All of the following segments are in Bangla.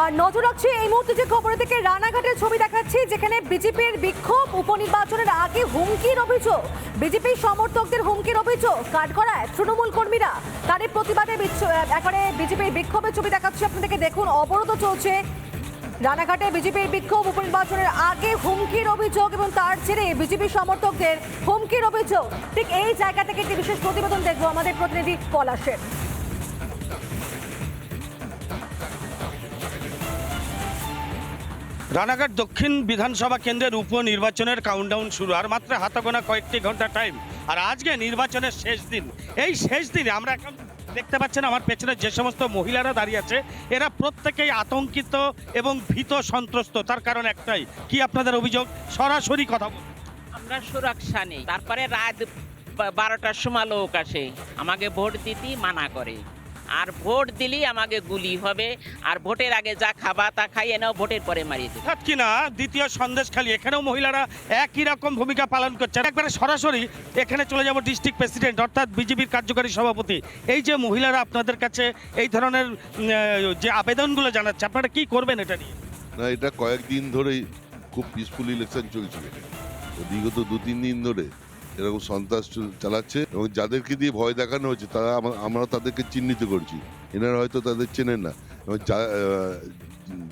আর নজর রাখছি এই মুহূর্তে যে খবর থেকে রানাঘাটের ছবি দেখাচ্ছি, যেখানে বিজেপির বিক্ষোভ, উপনির্বাচনের আগে হুমকির অভিযোগ, বিজেপি সমর্থকদের হুমকির অভিযোগ, কাঠগড়ায় তৃণমূল কর্মীরা তাদের প্রতিবাদে একেবারে বিজেপির বিক্ষোভের ছবি দেখাচ্ছি আপনাদেরকে। দেখুন, অবরোধ চলছে রানাঘাটে, বিজেপির বিক্ষোভ, উপনির্বাচনের আগে হুমকির অভিযোগ এবং তার জেরে বিজেপি সমর্থকদের হুমকির অভিযোগ। ঠিক এই জায়গা থেকে একটি বিশেষ প্রতিবেদন দেখবো আমাদের প্রতিনিধি পলাশের। রানাঘাট দক্ষিণ বিধানসভা কেন্দ্রের উপনির্বাচনের কাউন্টডাউন শুরু, আর মাত্র হাতে কয়েকটি ঘন্টা টাইম। আর আজকে নির্বাচনের শেষ দিন। এই শেষ দিনে আমরা এখন দেখতে পাচ্ছেন আমার পেছনে যে সমস্ত মহিলারা দাঁড়িয়ে আছে, এরা প্রত্যেকেই আতঙ্কিত এবং ভীত সন্ত্রস্ত। তার কারণ একটাই, কি আপনাদের অভিযোগ? সরাসরি কথা বলুন। আমরা সুরক্ষা নেই। তারপরে রাত 12টার সময় লোক আসে, আমাকে ভোট দিতে মানা করে, আর ভোট দিলেই আমাকে গুলি হবে, আর ভোটের আগে যা খাবা তা খাইয়ে নাও, ভোটের পরে মারিয়ে দেবে। কিনা দ্বিতীয় সন্দেশখালী, এখানেও মহিলারা একই রকম ভূমিকা পালন করছে। একবারে সরাসরি এখানে চলে যাব ডিস্ট্রিক্ট প্রেসিডেন্ট অর্থাৎ বিজেপির কার্যকারী সভাপতি। এই যে মহিলারা আপনাদের কাছে এই ধরনের যে আবেদনগুলো জানাচ্ছে, আপনারা কি করবেন এটা নিয়ে? না, এটা কয়েকদিন ধরেই খুব পিসফুল ইলেকশন চলছিল। বিগত 2-3 দিন ধরে এরকম সন্ত্রাস চালাচ্ছে এবং যাদেরকে দিয়ে ভয় দেখানো হচ্ছে তারা আমরা তাদেরকে চিহ্নিত করছি। এনারা হয়তো তাদের চেনেন না এবং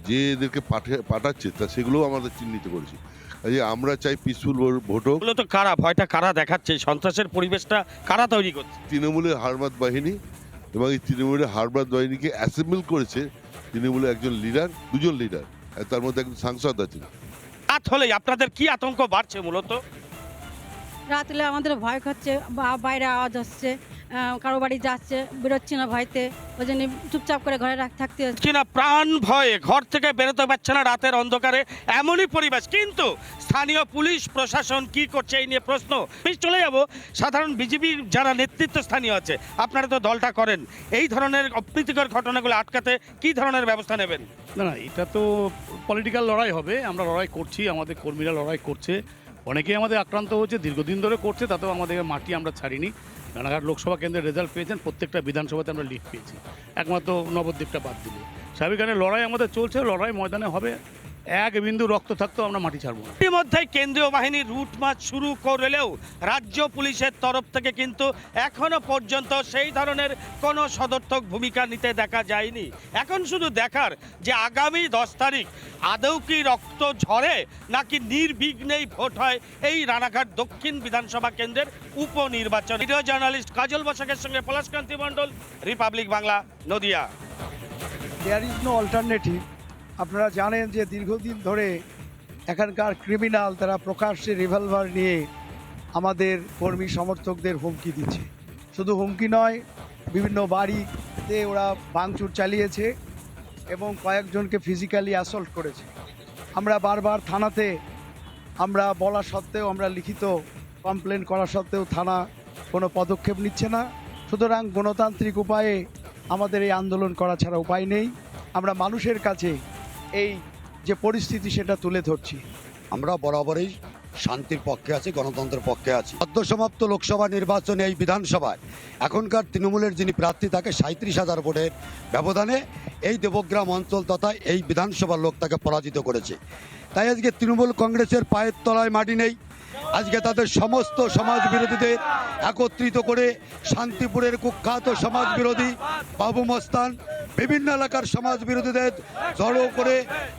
যে এদেরকে পাঠাচ্ছে তা সেগুলোও আমাদের চিহ্নিত করেছি। আমরা চাই পিসফুল ভোট হোক। তো কারা ভয়টা কারা দেখাচ্ছে, সন্ত্রাসের পরিবেশটা কারা তৈরি করছে? তৃণমূলের হারমাত বাহিনী, এবং এই তৃণমূলের হারমাত বাহিনীকে অ্যাসেম্বল করেছে তৃণমূলের একজন লিডার, 2জন লিডার, তার মধ্যে একজন সাংসদ আছেন। রাত হলেই আপনাদের কি আতঙ্ক বাড়ছে? মূলত রাত হলে আমাদের ভয় খাচ্ছে, বাইরে আওয়াজ আসছে, কারো বাড়ি যাচ্ছে, বেরোচ্ছে না ভয়তে, ওই জন্য চুপচাপ করে ঘরে থাকতে হচ্ছে। কিনা প্রাণ ভয়ে ঘর থেকে বেরোতে পারছে না রাতের অন্ধকারে, এমনই পরিবেশ। কিন্তু স্থানীয় পুলিশ প্রশাসন কি করছে এই নিয়ে প্রশ্ন। চলে যাব সাধারণ বিজেপির যারা নেতৃত্ব স্থানীয় আছে, আপনারা তো দলটা করেন, এই ধরনের অপ্রীতিকর ঘটনাগুলো আটকাতে কি ধরনের ব্যবস্থা নেবেন? না, এটা তো পলিটিক্যাল লড়াই হবে। আমরা লড়াই করছি, আমাদের কর্মীরা লড়াই করছে, অনেকেই আমাদের আক্রান্ত হচ্ছে, দীর্ঘদিন ধরে করছে, তাতেও আমাদের মাটি আমরা ছাড়িনি। রানাঘাট লোকসভা কেন্দ্রের রেজাল্ট পেয়েছেন, প্রত্যেকটা বিধানসভাতে আমরা লিড পেয়েছি, একমাত্র নবদ্বীপটা বাদ দিলে। স্বাভাবিক লড়াই আমাদের চলছে, লড়াই ময়দানে হবে, এক বিন্দু রক্ত থাকতেও আমরা মাটি ছাড়বো না। ইতিমধ্যে কেন্দ্রীয় বাহিনীর রুট মার্চ শুরু করলেও রাজ্য পুলিশের তরফ থেকে কিন্তু এখনো পর্যন্ত সেই ধরনের কোনো সদর্থক ভূমিকা নিতে দেখা যায়নি। এখন শুধু দেখার যে আগামী 10 তারিখ আদৌ কি রক্ত ঝরে নাকি নির্বিঘ্নেই ভোট হয় এই রানাঘাট দক্ষিণ বিধানসভা কেন্দ্রের উপনির্বাচন। ভিডিও জার্নালিস্ট কাজল বসাকের সঙ্গে Palashkanti Mondal, republic Bangla, Nadia. There is no alternative. আপনারা জানেন যে দীর্ঘদিন ধরে এখানকার ক্রিমিনাল তারা প্রকাশ্যে রিভলভার নিয়ে আমাদের কর্মী সমর্থকদের হুমকি দিচ্ছে। শুধু হুমকি নয়, বিভিন্ন বাড়িতে ওরা ভাঙচুর চালিয়েছে এবং কয়েকজনকে ফিজিক্যালি অ্যাসল্ট করেছে। আমরা বারবার থানাতে আমরা বলা সত্ত্বেও, আমরা লিখিত কমপ্লেন করা সত্ত্বেও থানা কোনো পদক্ষেপ নিচ্ছে না। সুতরাং গণতান্ত্রিক উপায়ে আমাদের এই আন্দোলন করা ছাড়া উপায় নেই। আমরা মানুষের কাছে এই যে পরিস্থিতি সেটা তুলে ধরছি। আমরা বরাবরই শান্তির পক্ষে আছি, গণতন্ত্রের পক্ষে আছি। সদ্যসমাপ্ত লোকসভা নির্বাচনে এই বিধানসভায় এখনকার তৃণমূলের যিনি প্রার্থী তাকে 37,000 ভোটের ব্যবধানে এই দেবগ্রাম অঞ্চল তথা এই বিধানসভার লোক তাকে পরাজিত করেছে। তাই আজকে তৃণমূল কংগ্রেসের পায়ের তলায় মাটি নেই। আজকে তাদের সমস্ত সমাজ বিরোধীদের একত্রিত করে শান্তিপুরের কুখ্যাত সমাজ বিরোধী বাবু মস্তান বিভিন্ন এলাকার সমাজ বিরোধীদের জড়ো করে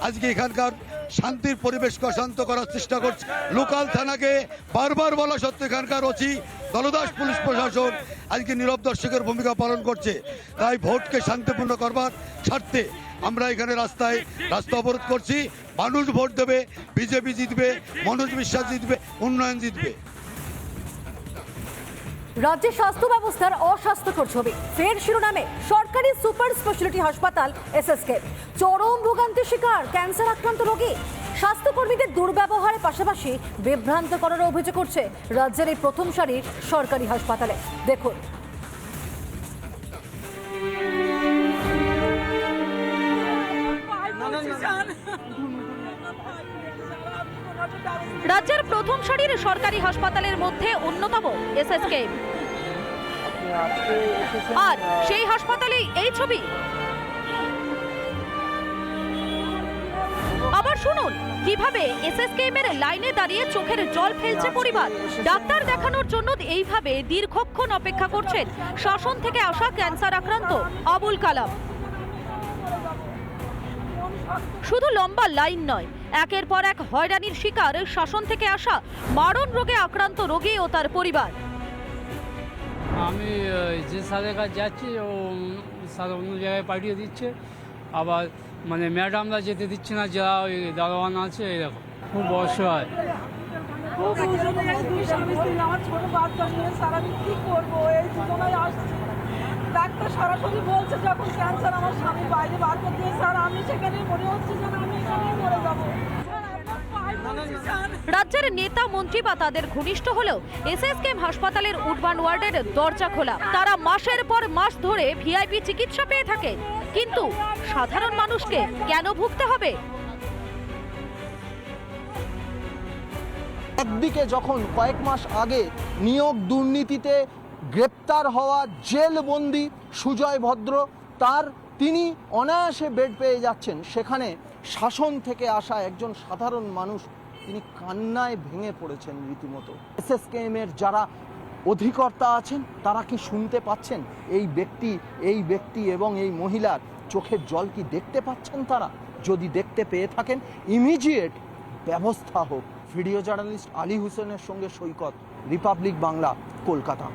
আজকে এখানকার শান্তির পরিবেশকে অশান্ত করার চেষ্টা করছে। লোকাল থানাকে বারবার বলা সত্ত্বেও এখানকার ওসি দলদাস পুলিশ প্রশাসন আজকে নীরব দর্শকের ভূমিকা পালন করছে। তাই ভোটকে শান্তিপূর্ণ করবার স্বার্থে আমরা এখানে রাস্তা অবরোধ করছি। মানুষ ভোট দেবে, বিজেপি জিতবে, মনোজ বিশ্বাস জিতবে, উন্নয়ন জিতবে। রাজ্যের স্বাস্থ্য ব্যবস্থার অস্বাস্থ্যকর ছবি ফের শিরোনামে। সরকারি সুপার স্পেশালিটি হাসপাতাল এসএসকে চরম ভোগান্তির শিকার ক্যান্সার আক্রান্ত রোগী। স্বাস্থ্যকর্মীদের দুর্ব্যবহারের পাশাপাশি বিভ্রান্ত করার অভিযোগ করছে রাজ্যের এই প্রথম সারির সরকারি হাসপাতালে। দেখুন, রাজ্যের প্রথম সারির সরকারি হাসপাতালের মধ্যে অন্যতম এসএসকে, আর সেই হাসপাতালেই এই ছবি। শুনুন কিভাবে এসএসকেএম এর লাইনে দাঁড়িয়ে চোখের জল ফেলছে পরিবার। ডাক্তার দেখানোর জন্য এইভাবে দীর্ঘক্ষণ অপেক্ষা করছেন শাসন থেকে আসা ক্যান্সার আক্রান্ত আবুল কালাম। শুধু লম্বা লাইন নয়, একের পর এক হয়রানির শিকার শাসন থেকে আসা মারণ রোগে আক্রান্ত রোগী ও তার পরিবার। আমি যে স্যারের কাছে যাচ্ছি ও স্যার অন্য জায়গায় পাঠিয়ে দিচ্ছে, আবার মানে ম্যাডামরা যেতে দিচ্ছে না, যারা ওই দারোয়ান আছে এরকম। খুব অসহায়। আমার ছোট বাচ্চা নিয়ে স্যার আমি কি করবো, এই দুজনাই আসছি। ডাক্তার সরাসরি বলছে যখন ক্যান্সার আমার স্বামী বাইরে বার করে দিয়ে স্যার আমি সেখানে মনে হচ্ছে যেন আমি এখানেই মরে যাবো। রাজ্যের নেতা মন্ত্রী বা তাদের ঘনিষ্ঠ হলেও এসএসকেএম হাসপাতালের উডবান ওয়ার্ডের দরজা খোলা। তারা মাসের পর মাস ধরে ভিআইপি চিকিৎসা পেয়ে থাকে, কিন্তু সাধারণ মানুষকে কেন ভুগতে হবে? একদিকে যখন কয়েক মাস আগে নিয়োগ দুর্নীতিতে গ্রেপ্তার হওয়া জেলবন্দি সুজয় ভদ্র তিনি অনায়াসে বেড পেয়ে যাচ্ছেন, সেখানে শাসন থেকে আসা একজন সাধারণ মানুষ তিনি কান্নায় ভেঙে পড়েছেন রীতিমতো। এসএসকেএম এর যারা অধিকর্তা আছেন তারা কি শুনতে পাচ্ছেন এই ব্যক্তি এবং এই মহিলার চোখের জল কি দেখতে পাচ্ছেন? তারা যদি দেখতে পেয়ে থাকেন ইমিডিয়েট ব্যবস্থা হোক। ভিডিও জার্নালিস্ট আলী হোসেনের সঙ্গে সৈকত, রিপাবলিক বাংলা, কলকাতা।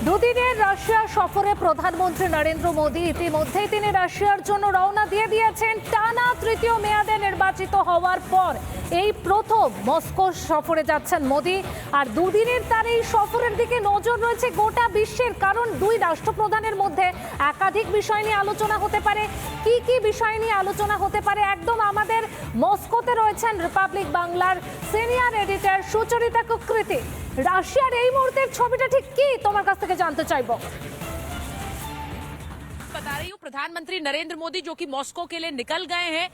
দুদিনের রাশিয়া সফরে প্রধানমন্ত্রী নরেন্দ্র মোদী ইতিমধ্যেই তিনি রাশিয়ার জন্য রওনা দিয়ে দিয়েছেন। টানা তৃতীয় মেয়াদে নির্বাচিত হওয়ার পর এই প্রথম মস্কো সফরে যাচ্ছেন মোদী। আর দুদিনের তার এই সফরের দিকে নজর রয়েছে গোটা বিশ্বের, কারণ দুই রাষ্ট্রপ্রধানের মধ্যে একাধিক বিষয় নিয়ে আলোচনা হতে পারে। কি কি বিষয় নিয়ে আলোচনা হতে পারে, একদম আমাদের মস্কোতে রয়েছেন রিপাবলিক বাংলার সিনিয়র এডিটর সুচরিতা কুকৃতি। রাশিয়ার এই মুহূর্তের ছবিটা ঠিক কি তোমার কাছ থেকে জানতে চাইবো। बता रही हूँ प्रधानमंत्री नरेंद्र मोदी जो कि मॉस्को के लिए निकल गए हैं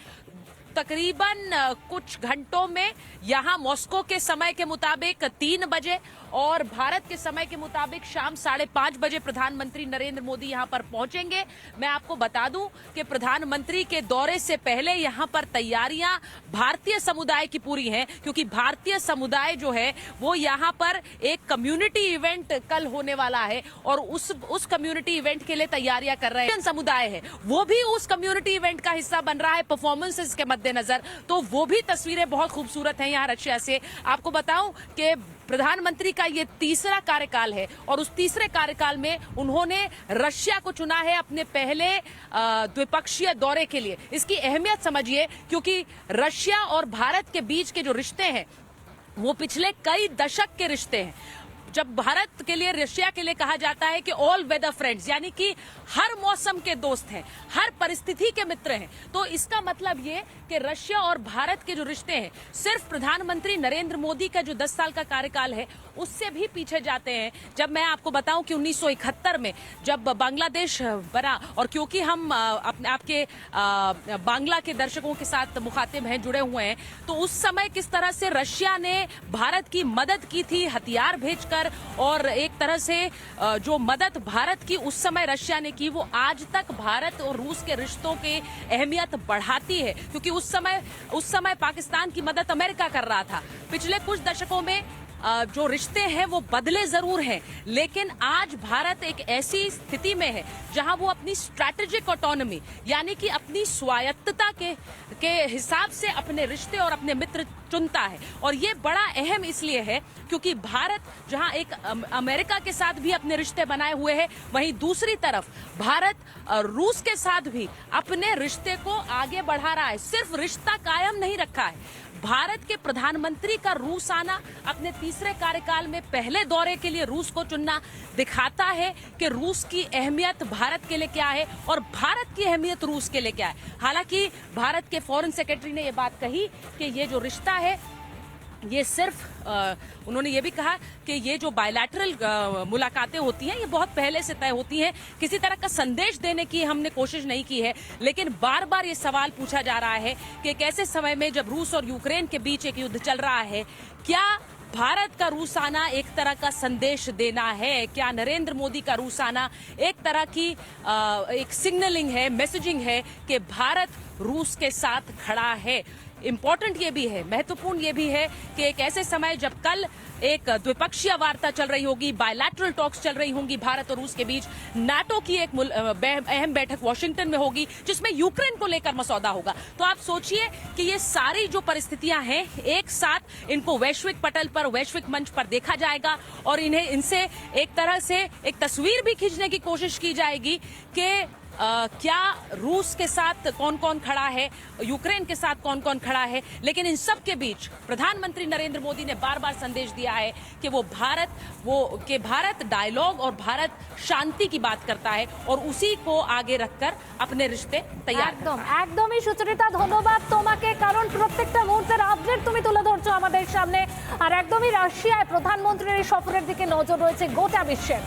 तकरीबन कुछ घंटों में। यहाँ मॉस्को के समय के मुताबिक 3 बजे और भारत के समय के मुताबिक शाम 5:30 बजे प्रधानमंत्री नरेंद्र मोदी यहाँ पर पहुंचेंगे। मैं आपको बता दूं कि प्रधानमंत्री के दौरे से पहले यहाँ पर तैयारियां भारतीय समुदाय की पूरी हैं, क्योंकि भारतीय समुदाय जो है वो यहाँ पर एक कम्युनिटी इवेंट कल होने वाला है और उस कम्युनिटी इवेंट के लिए तैयारियां कर रहे हैं। समुदाय है वो भी उस कम्युनिटी इवेंट का हिस्सा बन रहा है परफॉर्मेंसेस के मद्देनजर, तो वो भी तस्वीरें बहुत खूबसूरत हैं यहाँ रशिया से। आपको बताऊं कि प्रधानमंत्री का ये तीसरा कार्यकाल है और उस तीसरे कार्यकाल में उन्होंने रशिया को चुना है अपने पहले द्विपक्षीय दौरे के लिए। इसकी अहमियत समझिए, क्योंकि रशिया और भारत के बीच के जो रिश्ते हैं वो पिछले कई दशक के रिश्ते हैं। जब भारत के लिए रशिया के लिए कहा जाता है कि ऑल वेदर फ्रेंड्स, यानी कि हर मौसम के दोस्त हैं, हर परिस्थिति के मित्र हैं, तो इसका मतलब ये कि रशिया और भारत के जो रिश्ते हैं सिर्फ प्रधानमंत्री नरेंद्र मोदी का जो 10 साल का कार्यकाल है उससे भी पीछे जाते हैं। जब मैं आपको बताऊं कि 1971 में जब बांग्लादेश बना, और क्योंकि हम आपके बांग्ला के दर्शकों के साथ मुखातिब हैं, जुड़े हुए हैं, तो उस समय किस तरह से रशिया ने भारत की मदद की थी हथियार भेजकर, और एक तरह से जो मदद भारत की उस समय रशिया ने की वो आज तक भारत और रूस के रिश्तों की अहमियत बढ़ाती है, क्योंकि उस समय पाकिस्तान की मदद अमेरिका कर रहा था। पिछले कुछ दशकों में जो रिश्ते हैं वो बदले जरूर हैं, लेकिन आज भारत एक ऐसी स्थिति में है जहां वो अपनी स्ट्रैटेजिक ऑटोनॉमी यानी कि अपनी स्वायत्तता के हिसाब से अपने रिश्ते और अपने मित्र चुनता है। और ये बड़ा अहम इसलिए है क्योंकि भारत जहां एक अमेरिका के साथ भी अपने रिश्ते बनाए हुए है, वहीं दूसरी तरफ भारत रूस के साथ भी अपने रिश्ते को आगे बढ़ा रहा है। सिर्फ रिश्ता कायम नहीं रखा है। भारत के प्रधानमंत्री का रूस आना, अपने तीसरे कार्यकाल में पहले दौरे के लिए रूस को चुनना दिखाता है कि रूस की अहमियत भारत के लिए क्या है और भारत की अहमियत रूस के लिए क्या है। हालांकि भारत के फॉरेन सेक्रेटरी ने ये बात कही कि ये जो रिश्ता है ये सिर्फ उन्होंने ये भी कहा कि ये जो बायलैटरल मुलाकातें होती हैं ये बहुत पहले से तय होती हैं, किसी तरह का संदेश देने की हमने कोशिश नहीं की है। लेकिन बार बार ये सवाल पूछा जा रहा है कि एक ऐसे समय में जब रूस और यूक्रेन के बीच एक युद्ध चल रहा है, क्या भारत का रूस आना एक तरह का संदेश देना है? क्या नरेंद्र मोदी का रूस आना एक तरह की एक सिग्नलिंग है, मैसेजिंग है कि भारत रूस के साथ खड़ा है? इम्पोर्टेंट ये भी है, महत्वपूर्ण ये भी है कि एक ऐसे समय जब कल एक द्विपक्षीय वार्ता चल रही होगी, बायलैटरल टॉक्स चल रही होंगी भारत और रूस के बीच, नाटो की एक अहम बैठक वॉशिंगटन में होगी जिसमें यूक्रेन को लेकर मसौदा होगा। तो आप सोचिए कि ये सारी जो परिस्थितियां हैं एक साथ इनको वैश्विक पटल पर, वैश्विक मंच पर देखा जाएगा और इन्हें इनसे एक तरह से एक तस्वीर भी खींचने की कोशिश की जाएगी कि क्या रूस के साथ कौन कौन खड़ा है, यूक्रेन के साथ कौन कौन खड़ा है। लेकिन इन सब के बीच प्रधानमंत्री नरेंद्र मोदी ने बार बार संदेश दिया है कि भारत डायलॉग और भारत शांति की बात करता है और उसी को आगे रखकर अपने रिश्ते तैयार একদম একদমই সুচরিতা, ধন্যবাদ তোমাকে, কারণ প্রত্যেকটা মুহূর্তের আপডেট তুমি তুলে ধরছো আমাদের সামনে। আর একদমই রাশিয়ায় প্রধানমন্ত্রীর এই সফরের দিকে নজর রয়েছে গোটা বিশ্বের।